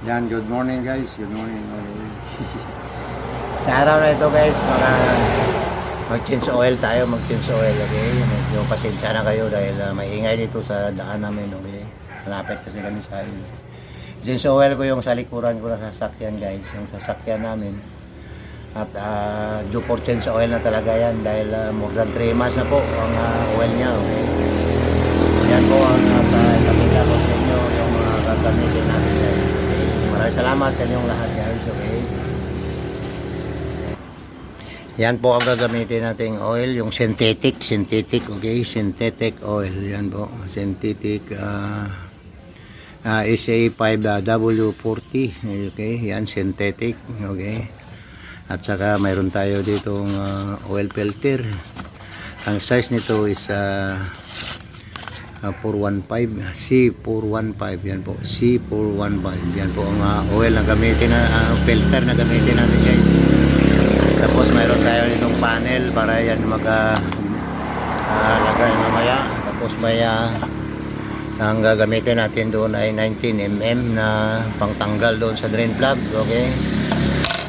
Yan, good morning guys. Good morning. Sa araw na ito guys, mag-change oil tayo, mag-change oil, okay? Medyo pasensya na kayo dahil maingay dito sa daan namin, okay? Malapit kasi kami sa highway. Change oil ko yung sa likuran ko na sasakyan guys, yung sasakyan namin. At due for change oil na talaga yan dahil more than 3 months na po ang oil niya, okay? Yan po ang kapila ko sa inyo, yung mga gagamitin natin guys, okay? Maraming salamat sa inyong lahat guys, okay? Yan po ang gagamitin nating oil, yung synthetic, okay, synthetic oil, yan po, synthetic SA5W40, okay, yan, synthetic, okay, at saka mayroon tayo ditong oil filter, ang size nito is 415, C415, yan po, C415, yan po ang oil na gamitin na, filter na gamitin natin guys. Tapos mayroon tayo nitong panel para yan lagay mamaya. Tapos may ang gagamitin natin doon ay 19mm na pangtanggal doon sa drain plug, okay?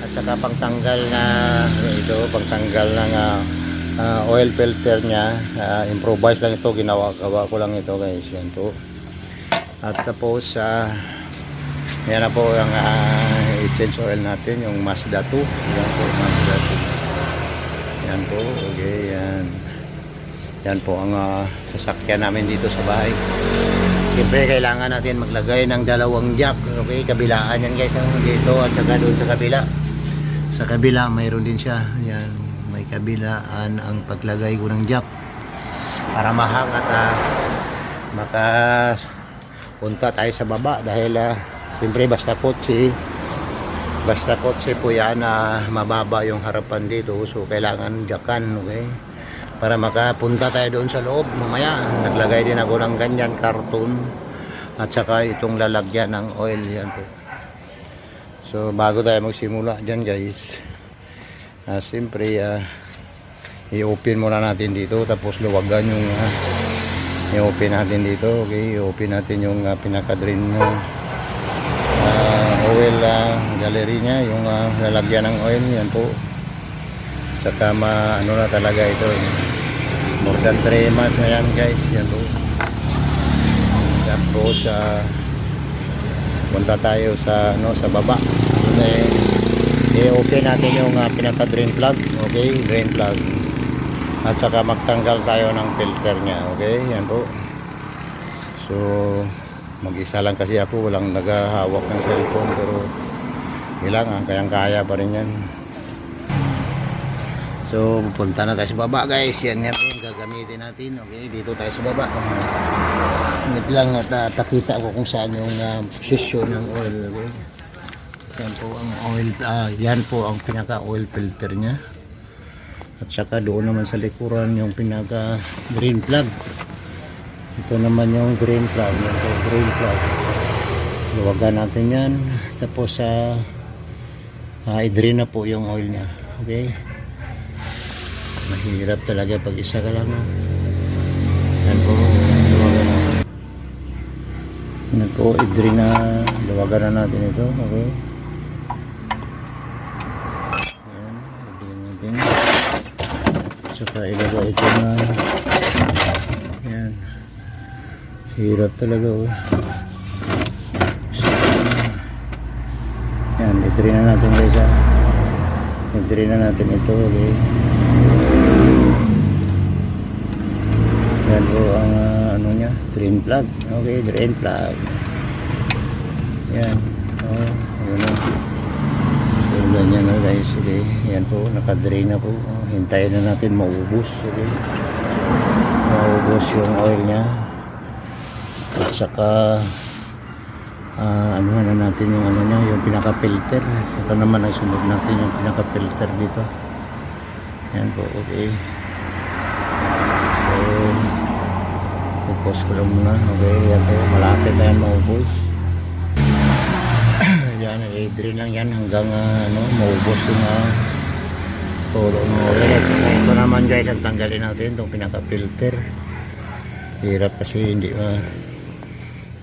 At saka pangtanggal na ito, pangtanggal ng oil filter niya, improvise lang ito, gawa ko lang ito guys, yan po. At tapos yan na po ang i-change oil natin, yung Mazda 2. Yan po, Mazda 2. Yan po, okay, yan. Yan po ang sasakyan namin dito sa bahay. Siyempre, kailangan natin maglagay ng dalawang jack, okay, kabilaan yan guys, dito at saka doon sa kabila. Sa kabila, mayroon din siya. Yan, may kabilaan ang paglagay ko ng jack para mahang at makapunta tayo sa baba dahil siyempre basta kotse po yan mababa yung harapan dito, so kailangan jackan, okay, para makapunta tayo doon sa loob. Mamaya naglagay din ako ng ganyan karton at saka itong lalagyan ng oil, yan po. So bago tayo magsimula dyan guys, siyempre i-open muna natin dito, tapos luwagan yung i-open natin dito, okay, i-open natin yung pinaka-drain oil gallery nya, yung lalagyan ng oil, yan po. Saka ano na talaga ito, more than 3 months na yan guys, yan po. Tapos punta tayo sa sa baba, i-open natin yung pinaka drain plug, okay, drain plug, at saka magtanggal tayo ng filter nya, okay, yan po. So mag-isa lang kasi ako, walang naghahawak ng cellphone, pero kailangan, kayang-kaya pa rin yan. So pupunta na tayo sa baba guys, yan nga po yung gagamitin natin, okay, dito tayo sa baba. Hindi lang natakita ko kung saan yung position ng oil, okay. Yan po ang oil, yan po ang pinaka oil filter nya, at saka doon naman sa likuran yung pinaka drain plug. Ito naman yung drain plug, yan po, drain plug. Luwagan natin yan, tapos i-drain na po yung oil nya, okay. Mahirap talaga pag isa ka lang, yan po, luwagan na. Yan po, i-drain na, luwagan na natin ito, okay. Yan, i-drain natin, saka ilagay ito na, yan. Hirap talaga, oh. Yan, i-drain na natin guys, i-drain na natin ito, okay. Yan po ang ano nya, drain plug, okay, drain plug. Yan, ayun, so ganyan na guys, okay. Yan po, naka-drain na po, hintayin na natin maubos, okay, maubos yung oil nya. At saka ano na natin yung yung pinaka-filter. Ito naman ang sunod natin, yung pinaka-filter dito. Yan po, okay. So upos ko lang muna, okay. Yan po, malapit na yan maubos. Yan, i-drain lang yan hanggang maubos yung puro ng oil. At saka ito naman guys, ang tanggalin natin itong pinaka-filter. Hirap kasi hindi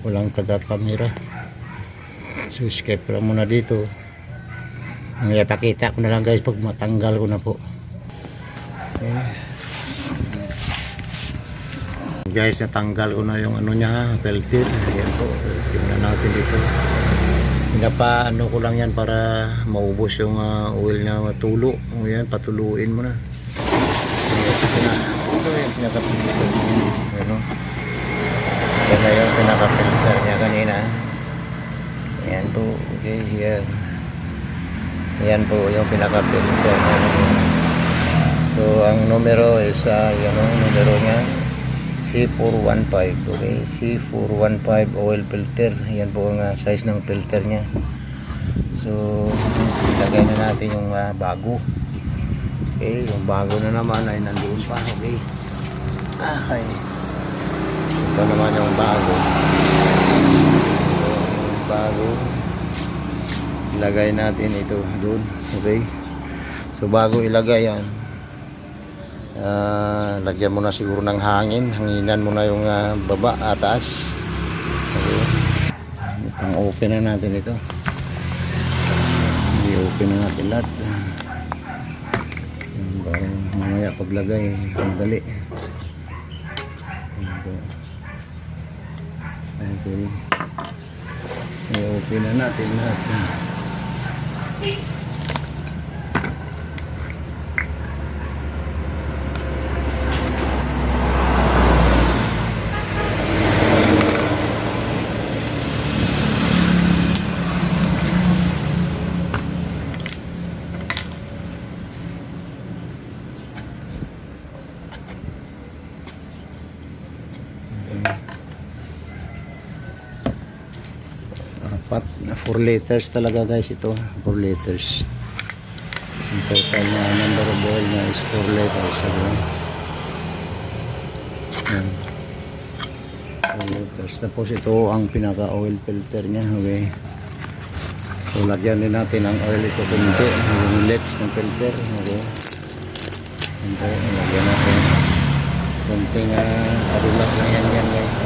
walang taga-camera. So escape ko lang muna dito. Ang ipakita ko na lang guys pag matanggal ko na po. Okay. Guys, natanggal ko na yung ano niya, filter. Ayan po, tingnan natin dito. Pinapa ano ko lang yan para maubos yung oil na matulo. Ayan, patuluin mo na. Ito yung pinaka-filter niya. Ano? Ito na yung pinaka-filter niya kanina. Ayan po, okay, yan. Ayan po yung pinaka-filter niya. So, ang numero is, yan o, numero niya. C415, okay, C415 oil filter. Yan po ang size ng filter niya. So ilagay na natin yung bago. Okay, yung bago na naman ay nandoon pa. Okay, okay, ito naman yung bago. Yung bago, ilagay natin ito doon. Okay, so bago ilagay yan, lagyan mo na siguro ng hangin, hanginan mo na yung baba at taas. Okay. Pang open na natin ito. I-open na natin lahat. Para mamaya paglagay madali. Okay. I-open na natin lahat. Apat na 4 liters talaga guys ito, 4 liters. Ang total na number of oil na is 4 liters. Ayan. 4 liters. Tapos ito ang pinaka oil filter nya. Okay, so lagyan din natin ang oil ito kunti, yung lips ng filter. Okay, ito lagyan natin kunting arulak lang yan guys.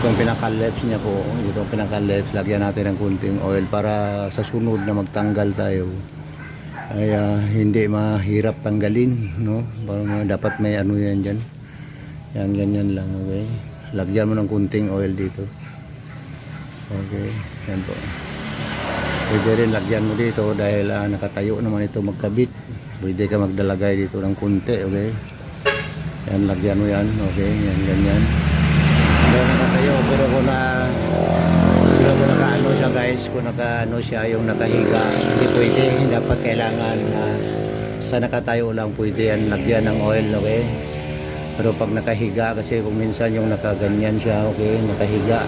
Itong pinaka-lips niya po, itong pinaka-lips, lagyan natin ng kunting oil para sa sunod na magtanggal tayo ay hindi mahirap tanggalin, no? Para dapat may ano yan dyan. Yan, ganyan lang, okay? Lagyan mo ng kunting oil dito. Okay, yan po. Pwede rin lagyan mo dito dahil nakatayo naman ito magkabit. Pwede ka magdalagay dito ng kunti, okay? Yan, lagyan mo yan, okay? Yan, ganyan. Pero nakatayo, pero kung nakaano siya guys, kung nakaano siya yung nakahiga, hindi pwede, dapat kailangan sa nakatayo lang pwede yan lagyan ng oil, okay? Pero pag nakahiga, kasi kung minsan yung nakaganyan siya, okay, nakahiga,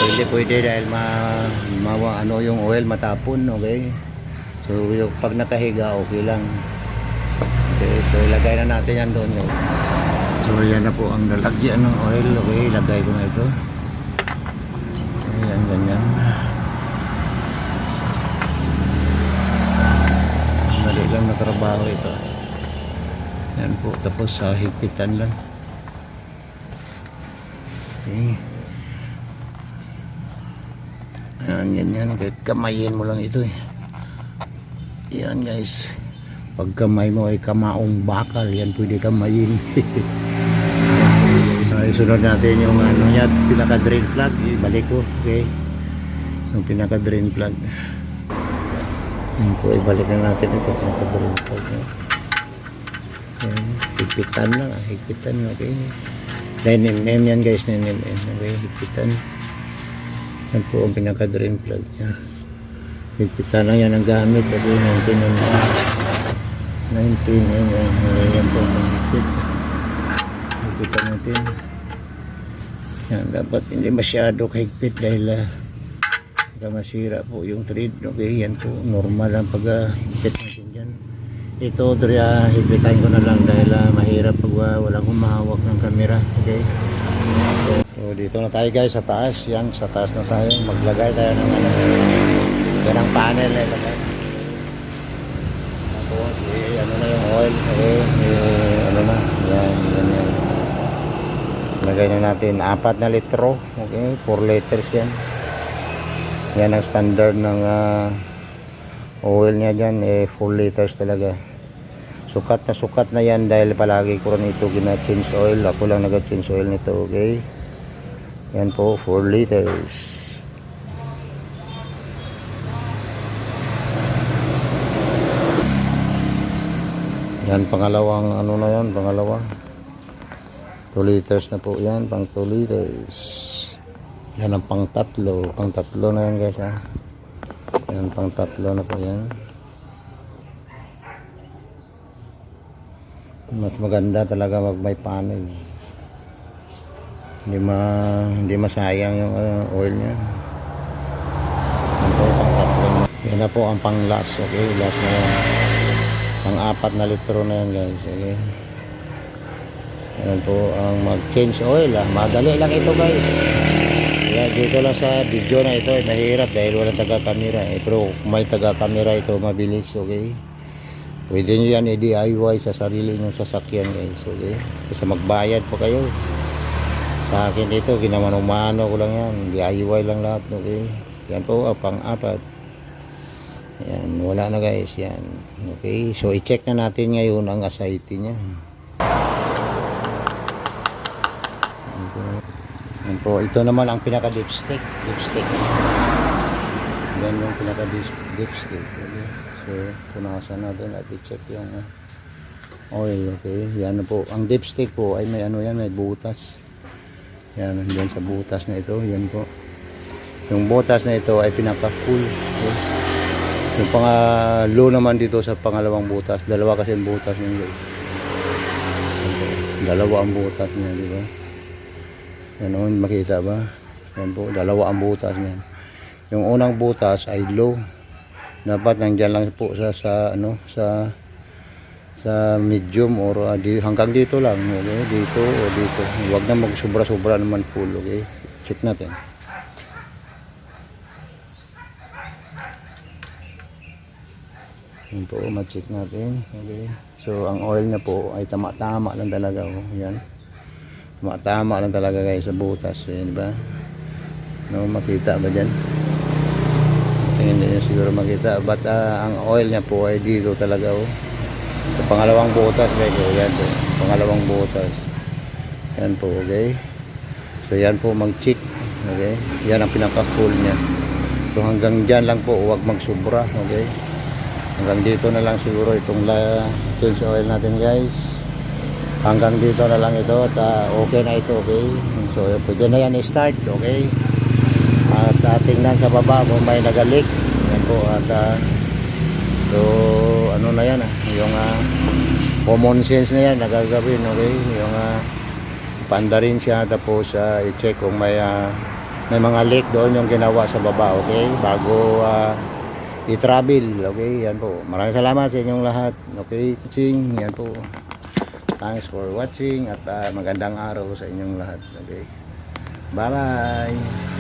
hindi pwede dahil ano yung oil matapon, okay? So pag nakahiga, okay lang. Okay, so ilagay na natin yan doon, okay? So yan na po ang lalagyan ng oil. Okay, ilagay ko na ito. Ayan, ganyan. Mali lang na trabaho ito. Yan po, tapos higpitan lang. Okay. Ayan, ganyan. Kahit kamayin mo lang ito eh. Ayan guys. Pag kamay mo ay kamaong bakal, yan pwede kamayin. Isunod natin yung ano niya, pinaka drain plug, ibalik ko, okay? Yung pinaka drain plug. Yan po, ibalik na natin ito, pinaka drain plug. Yan, higpitan lang, higpitan, okay? 9mm yan guys, 9mm, okay? Higpitan. Yan po ang pinaka drain plug niya. Higpitan lang yan ang gamit, okay? 19mm, yan po ang higpit. Higpitan natin. Yan, dapat hindi masyado kahigpit dahil masira po yung thread. Okay, yan po, normal ang pag-higpit natin dyan. Ito, higpitan ko na lang dahil mahirap pag walang humahawak ng camera. Okay, so dito na tayo guys sa taas. Yan, sa taas na tayo. Maglagay tayo ng yan ang panel na ilagay. Tapos, ano na yung oil. Okay, ano na, yan. Lagay na natin 4 na litro. Okay, 4 liters yan. Yan ang standard ng oil niya dyan. 4 liters talaga. Sukat na yan dahil palagi ko rin ito gina-change oil. Ako lang nag-change oil nito. Okay. Yan po, 4 liters. Yan, pangalawang ano na yan, pangalawa. 2 liters na po yan, pang 2 liters. Yan ang pang tatlo na yan guys ha. Yan, pang tatlo na po yan. Mas maganda talaga mag may panel. Hindi masayang yung oil niya. Yan po, pang tatlo na. Yan na po ang pang last, okay, last na yan. Pang 4 na litro na yan guys, okay. Yan po ang mag-change oil madali lang ito guys. Yan, dito lang sa video na ito mahirap dahil walang taga-camera pero kung may taga-camera ito mabilis, okay. Pwede nyo yan i-DIY sa sarili nyo sasakyan guys, okay. Kasi magbayad pa kayo. Sa akin ito ginamanumano ko lang yan, DIY lang lahat, okay. Yan po pang 4. Yan, wala na guys yan, okay. So i-check na natin ngayon ang asayte nya. Yan po, ito naman ang pinaka dipstick. Yan yung pinaka dipstick, okay. So punasan natin at i-check yung oil, okay. Yan po, ang dipstick po ay may ano yan, may butas. Yan, yan sa butas na ito, yan po. Yung butas na ito ay pinaka full, okay. Yung pang-low naman dito sa pangalawang butas, dalawa kasi yung butas niya guys. Dalawa ang butas niya, di ba? Yan o, makita ba? Yan po, dalawa ang butas niya. Yung unang butas ay low. Dapat nandiyan lang po sa medium or hanggang dito lang, okay? Dito o dito. Huwag na mag-sobra-sobra naman full, okay? Check natin. Yan po, ma-check natin. Okay. So, ang oil na po ay tama-tama lang talaga. Oh. Yan. Tama-tama lang talaga guys sa butas. So, yan ba? No, makita ba dyan? Hindi nyo siguro makita. But ang oil niya po ay dito talaga. Oh. Sa pangalawang butas. Guys. Oh, yan po. Pangalawang butas. Yan po. Okay. So, yan po mag-check. Okay. Yan ang pinaka-full niya. So, hanggang dyan lang po. Huwag mag-sobra. Okay. Hanggang dito na lang siguro itong change oil natin guys. Hanggang dito na lang ito at okay na ito, okay. So pwede na yan i-start, okay. At tingnan sa baba kung may nagalik. Yan po at so ano na yan yung common sense na yan nagagawin, okay. Yung panda rin siya tapos i-check kung may mga leak doon yung ginawa sa baba, okay. Bago i-travel, okay. Yan po, maraming salamat sa inyong lahat, okay. Yan po, thanks for watching at magandang araw sa inyong lahat, okay. Bye bye.